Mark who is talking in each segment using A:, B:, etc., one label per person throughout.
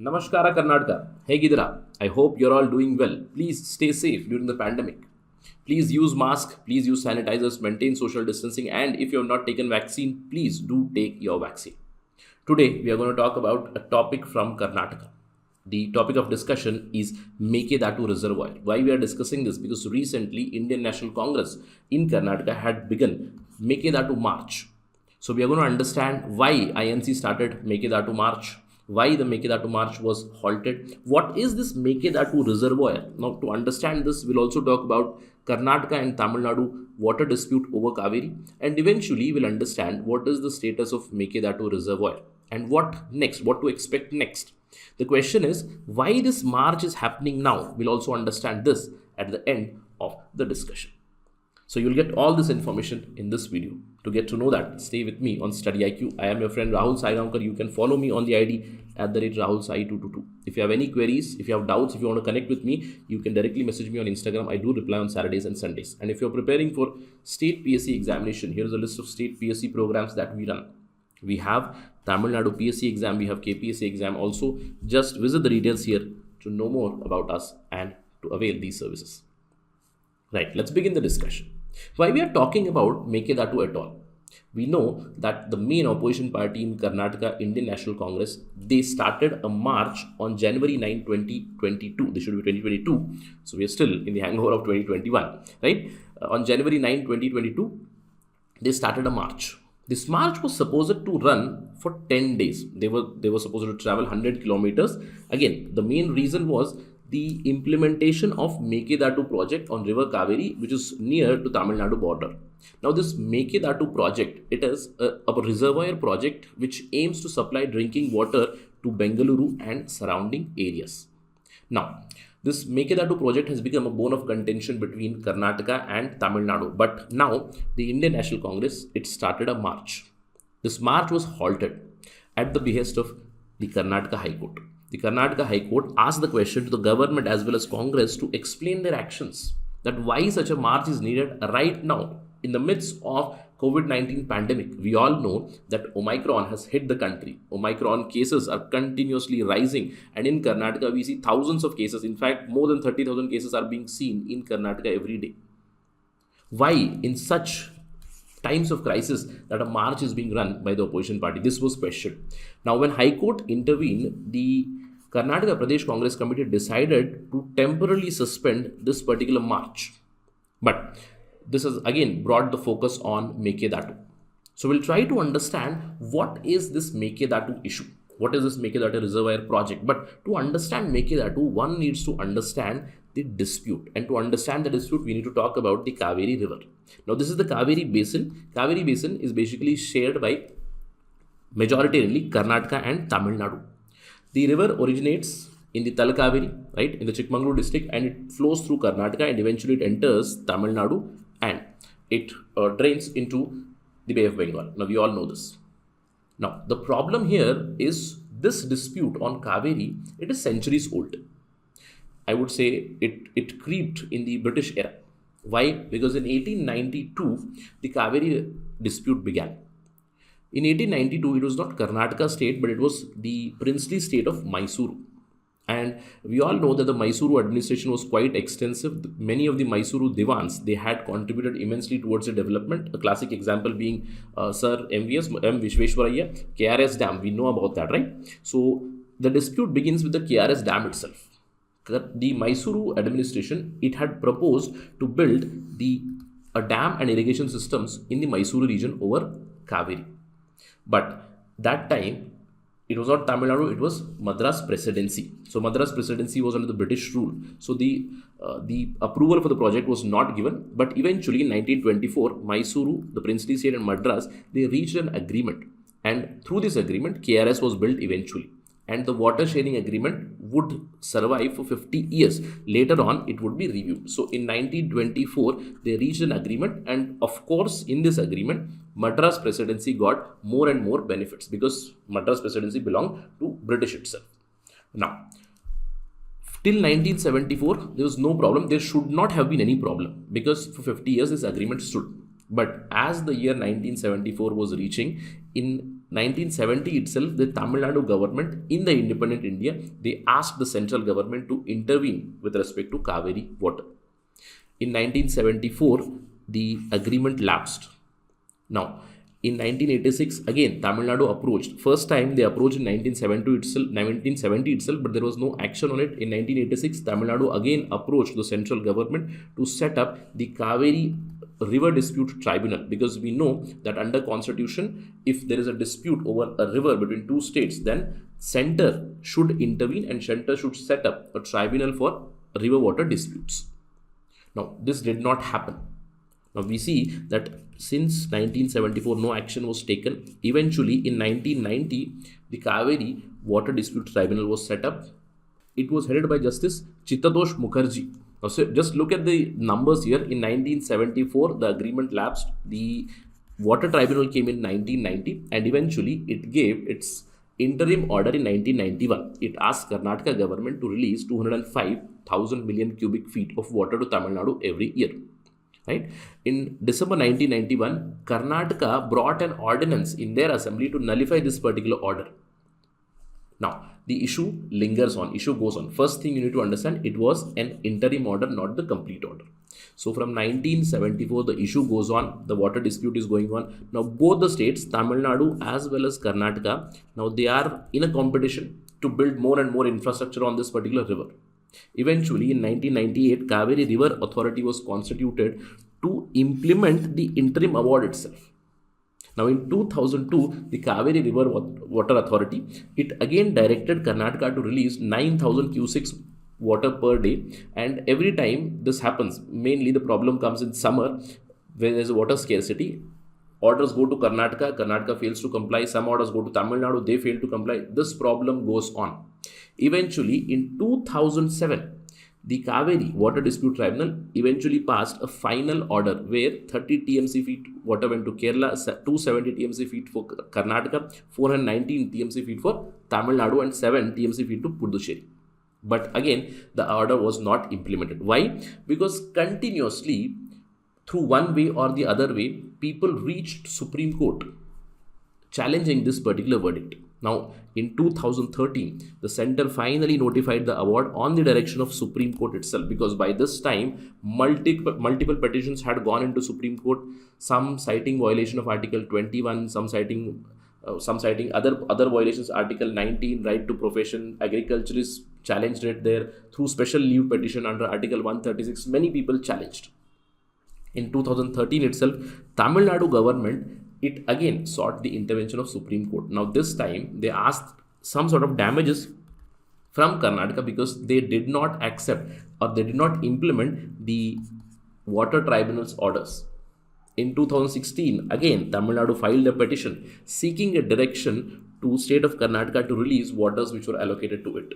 A: Namaskara Karnataka. Hey Gidra. I hope you're all doing well. Please stay safe during the pandemic. Please use mask, please use sanitizers, maintain social distancing, and if you have not taken vaccine, please do take your vaccine. Today we are going to talk about a topic from Karnataka. The topic of discussion is Mekedatu Reservoir. Why we are discussing this? Because recently Indian National Congress in Karnataka had begun Mekedatu March. So we are going to understand why INC started Mekedatu March, why the Mekedatu March was halted, what is this Mekedatu Reservoir. Now to understand this, we'll also talk about Karnataka and Tamil Nadu water dispute over Kaveri, and eventually we'll understand what is the status of Mekedatu Reservoir and what next, what to expect next. The question is why this march is happening now. We'll also understand this at the end of the discussion. So you'll get all this information in this video. To get to know that, stay with me on StudyIQ. I am your friend Rahul Saigamkar. You can follow me on the ID @RahulSai222. If you have any queries, if you have doubts, if you want to connect with me, you can directly message me on Instagram. I do reply on Saturdays and Sundays. And if you're preparing for state PSC examination, here's a list of state PSC programs that we run. We have Tamil Nadu PSC exam, we have KPSC exam also. Just visit the details here to know more about us and to avail these services. Right, let's begin the discussion. Why we are talking about Mekedatu at all? We know that the main opposition party in Karnataka, Indian National Congress, they started a march on January 9, 2022. This should be 2022. So we are still in the hangover of 2021, right? On January 9, 2022, they started a march. This march was supposed to run for 10 days. They were supposed to travel 100 kilometers. Again, the main reason was the implementation of Mekedatu project on River Kaveri, which is near to Tamil Nadu border. Now this Mekedatu project, it is a reservoir project which aims to supply drinking water to Bengaluru and surrounding areas. Now, this Mekedatu project has become a bone of contention between Karnataka and Tamil Nadu. But now, the Indian National Congress, it started a march. This march was halted at the behest of the Karnataka High Court. The Karnataka High Court asked the question to the government as well as Congress to explain their actions. That why such a march is needed right now in the midst of Covid-19 pandemic. We all know that Omicron has hit the country. Omicron cases are continuously rising, and in Karnataka we see thousands of cases. In fact, more than 30,000 cases are being seen in Karnataka every day. Why in such times of crisis that a march is being run by the opposition party? This was questioned. Now when High Court intervened, the Karnataka Pradesh Congress Committee decided to temporarily suspend this particular march. But this has again brought the focus on Mekedatu. So we'll try to understand what is this Mekedatu issue. What is this Mekedatu Reservoir project? But to understand Mekedatu, one needs to understand the dispute. And to understand the dispute, we need to talk about the Kaveri River. Now this is the Kaveri Basin. Kaveri Basin is basically shared by majoritarily Karnataka and Tamil Nadu. The river originates in the Talakaveri, right, in the Chikmagalur district, and it flows through Karnataka and eventually it enters Tamil Nadu and it drains into the Bay of Bengal. Now we all know this. Now the problem here is this dispute on Kaveri, it is centuries old. I would say it creeped in the British era. Why? Because in 1892, the Kaveri dispute began. In 1892, it was not Karnataka state, but it was the princely state of Mysuru. And we all know that the Mysuru administration was quite extensive. Many of the Mysuru Divans, they had contributed immensely towards the development. A classic example being Sir M. Vishweshwaraya, KRS Dam. We know about that, right? So the dispute begins with the KRS Dam itself. The Mysuru administration, it had proposed to build a dam and irrigation systems in the Mysuru region over Kaveri. But that time, it was not Tamil Nadu, it was Madras Presidency. So Madras Presidency was under the British rule. So the approval for the project was not given. But eventually in 1924, Mysuru, the princely state, and Madras, they reached an agreement. And through this agreement, KRS was built eventually. And the water sharing agreement would survive for 50 years. Later on, it would be reviewed. So in 1924, they reached an agreement. And of course, in this agreement, Madras Presidency got more and more benefits because Madras Presidency belonged to British itself. Now, till 1974, there was no problem. There should not have been any problem because for 50 years, this agreement stood. But as the year 1974 was reaching, in 1970 itself, the Tamil Nadu government in the independent India, they asked the central government to intervene with respect to Kaveri water. In 1974, the agreement lapsed. Now, in 1986, again, Tamil Nadu approached. First time they approached in 1970 itself, but there was no action on it. In 1986, Tamil Nadu again approached the central government to set up the Kaveri River Dispute Tribunal, because we know that under Constitution, if there is a dispute over a river between two states, then center should intervene and center should set up a tribunal for river water disputes. Now, this did not happen. Now, we see that since 1974, no action was taken. Eventually, in 1990, the Kaveri Water Dispute Tribunal was set up. It was headed by Justice Chittadosh Mukherjee. Now, so just look at the numbers here. In 1974, the agreement lapsed. The Water Tribunal came in 1990, and eventually it gave its interim order in 1991. It asked Karnataka government to release 205,000 million cubic feet of water to Tamil Nadu every year. Right? In December 1991, Karnataka brought an ordinance in their assembly to nullify this particular order. Now, the issue lingers on, issue goes on. First thing you need to understand, it was an interim order, not the complete order. So from 1974, the issue goes on, the water dispute is going on. Now, both the states, Tamil Nadu as well as Karnataka, now they are in a competition to build more and more infrastructure on this particular river. Eventually, in 1998, Kaveri River Authority was constituted to implement the interim award itself. Now, in 2002, the Kaveri River Water Authority, it again directed Karnataka to release 9,000 cusecs water per day. And every time this happens, mainly the problem comes in summer when there is water scarcity. Orders go to Karnataka, Karnataka fails to comply. Some orders go to Tamil Nadu, they fail to comply. This problem goes on. Eventually, in 2007, the Kaveri Water Dispute Tribunal eventually passed a final order where 30 TMC feet water went to Kerala, 270 TMC feet for Karnataka, 419 TMC feet for Tamil Nadu, and 7 TMC feet to Puducherry. But again, the order was not implemented. Why? Because continuously, through one way or the other way, people reached Supreme Court challenging this particular verdict. Now, in 2013, the center finally notified the award on the direction of Supreme Court itself, because by this time, multiple petitions had gone into Supreme Court, some citing violation of Article 21, some citing other violations, Article 19, right to profession. Agriculturists challenged it there through special leave petition under Article 136. Many people challenged. In 2013 itself, Tamil Nadu government, it again sought the intervention of Supreme Court. Now, this time they asked some sort of damages from Karnataka because they did not accept or they did not implement the water tribunal's orders. In 2016, again, Tamil Nadu filed a petition seeking a direction to state of Karnataka to release waters which were allocated to it.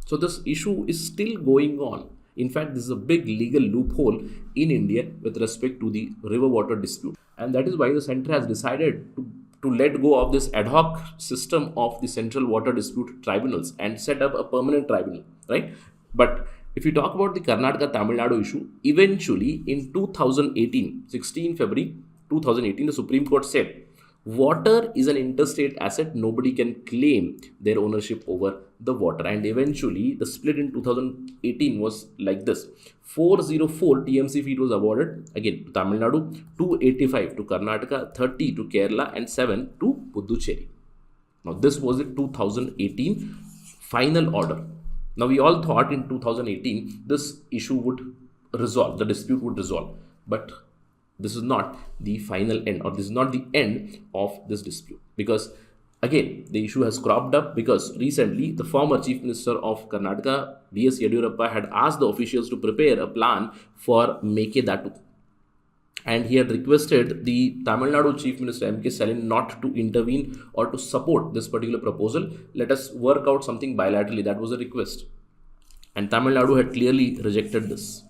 A: So this issue is still going on. In fact, this is a big legal loophole in India with respect to the river water dispute. And that is why the center has decided to let go of this ad hoc system of the central water dispute tribunals and set up a permanent tribunal, right? But if you talk about the Karnataka Tamil Nadu issue, eventually in 2018, 16 February 2018, the Supreme Court said, water is an interstate asset. Nobody can claim their ownership over the water. And eventually, the split in 2018 was like this. 404 TMC feet was awarded, again, to Tamil Nadu, 285 to Karnataka, 30 to Kerala, and 7 to Puducherry. Now, this was the 2018 final order. Now, we all thought in 2018, this issue would resolve, the dispute would resolve. But this is not the final end, or this is not the end of this dispute, because again, the issue has cropped up because recently the former Chief Minister of Karnataka, B.S. Yediyurappa, had asked the officials to prepare a plan for Mekedatu. And he had requested the Tamil Nadu Chief Minister M.K. Stalin not to intervene or to support this particular proposal. Let us work out something bilaterally. That was a request. And Tamil Nadu had clearly rejected this.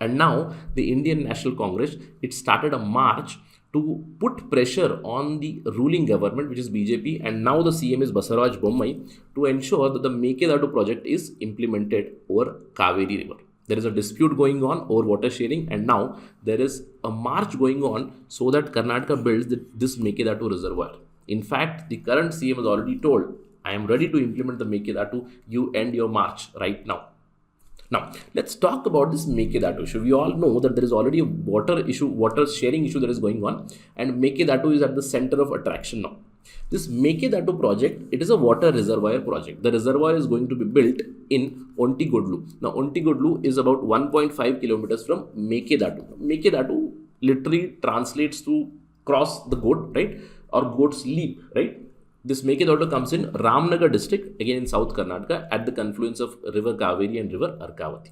A: And now the Indian National Congress, it started a march to put pressure on the ruling government, which is BJP, and now the CM is Basavaraj Bommai, to ensure that the Mekedatu project is implemented over Kaveri River. There is a dispute going on over water sharing, and now there is a march going on so that Karnataka builds this Mekedatu reservoir. In fact, the current CM has already told, I am ready to implement the Mekedatu. You end your march right now. Now, let's talk about this Mekedatu issue. We all know that there is already a water sharing issue that is going on, and Mekedatu is at the center of attraction now. This Mekedatu project, it is a water reservoir project. The reservoir is going to be built in Ontigodlu. Now, Ontigodlu is about 1.5 kilometers from Mekedatu. Mekedatu literally translates to cross the goat, right? Or goat's leap, right? This Mekedatu comes in Ramnagar district, again in South Karnataka, at the confluence of river Kaveri and river Arkavati.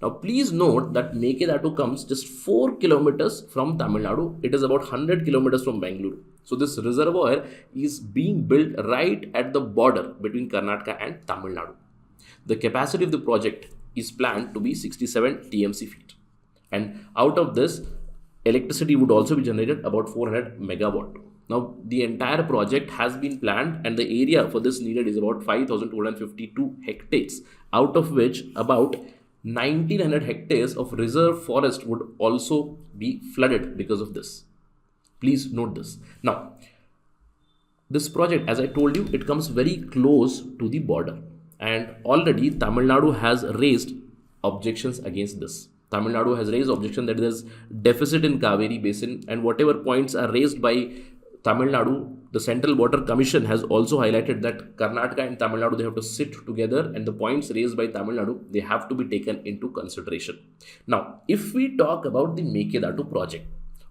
A: Now, please note that Mekedatu comes just 4 kilometers from Tamil Nadu. It is about 100 kilometers from Bangalore. So, this reservoir is being built right at the border between Karnataka and Tamil Nadu. The capacity of the project is planned to be 67 TMC feet. And out of this, electricity would also be generated about 400 megawatt. Now, the entire project has been planned and the area for this needed is about 5,252 hectares, out of which about 1,900 hectares of reserve forest would also be flooded because of this. Please note this. Now, this project, as I told you, it comes very close to the border, and already Tamil Nadu has raised objections against this. Tamil Nadu has raised objection that there is deficit in Kaveri basin, and whatever points are raised by Tamil Nadu, the Central Water Commission has also highlighted that Karnataka and Tamil Nadu, they have to sit together, and the points raised by Tamil Nadu, they have to be taken into consideration. Now, if we talk about the Mekedatu project,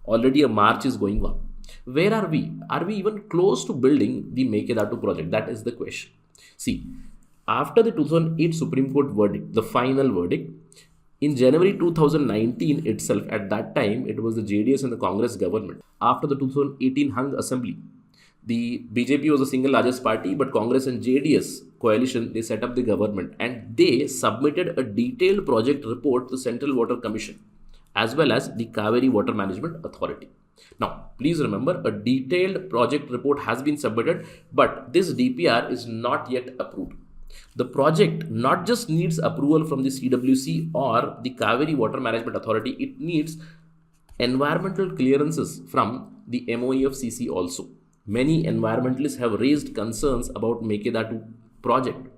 A: already a march is going on. Where are we? Are we even close to building the Mekedatu project? That is the question. See, after the 2008 Supreme Court verdict, the final verdict, in January 2019 itself, at that time, it was the JDS and the Congress government. After the 2018 hung assembly, the BJP was the single largest party, but Congress and JDS coalition, they set up the government and they submitted a detailed project report to the Central Water Commission as well as the Kaveri Water Management Authority. Now, please remember, a detailed project report has been submitted, but this DPR is not yet approved. The project not just needs approval from the CWC or the Kaveri Water Management Authority, it needs environmental clearances from the MOE of CC also. Many environmentalists have raised concerns about Mekedatu project.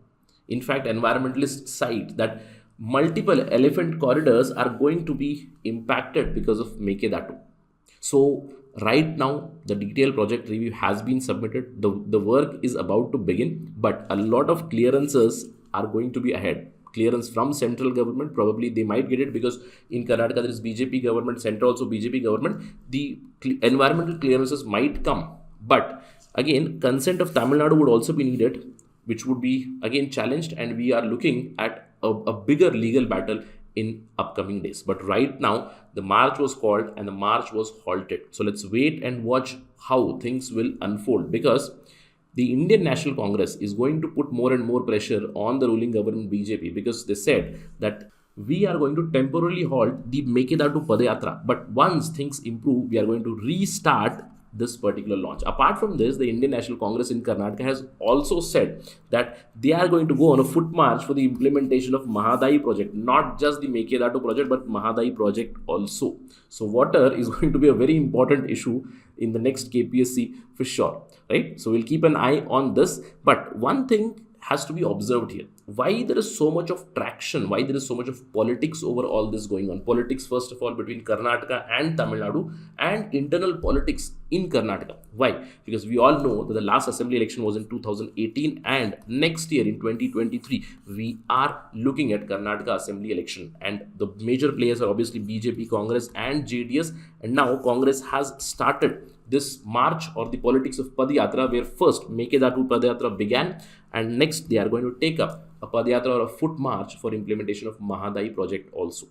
A: In fact, environmentalists cite that multiple elephant corridors are going to be impacted because of Mekedatu. So, right now, the detailed project review has been submitted. The work is about to begin, but a lot of clearances are going to be ahead. Clearance from central government, probably they might get it because in Karnataka there is BJP government, center also BJP government. The environmental clearances might come, but again, consent of Tamil Nadu would also be needed, which would be again challenged, and we are looking at a bigger legal battle in upcoming days. But right now, the march was called and the march was halted. So let's wait and watch how things will unfold, because the Indian National Congress is going to put more and more pressure on the ruling government BJP, because they said that we are going to temporarily halt the Mekedatu Padayatra, but once things improve, we are going to restart this particular launch. Apart from this, the Indian National Congress in Karnataka has also said that they are going to go on a foot march for the implementation of Mahadayi project, not just the Mekedatu project, but Mahadayi project also. So water is going to be a very important issue in the next KPSC for sure, right? So we'll keep an eye on this. But one thing has to be observed here. Why there is so much of traction, why there is so much of politics over all this going on. Politics, first of all, between Karnataka and Tamil Nadu, and internal politics in Karnataka. Why? Because we all know that the last assembly election was in 2018, and next year in 2023, we are looking at Karnataka assembly election, and the major players are obviously BJP, Congress and JDS, and now Congress has started this march or the politics of Padayatra, where first Mekedatu Padayatra began, and next they are going to take up a Padayatra or a foot march for implementation of Mahadayi project also.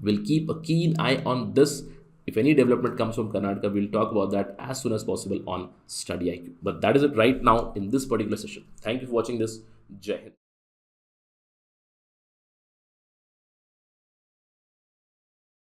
A: We'll keep a keen eye on this. If any development comes from Karnataka, we'll talk about that as soon as possible on StudyIQ. But that is it right now in this particular session. Thank you for watching this. Jai Hind.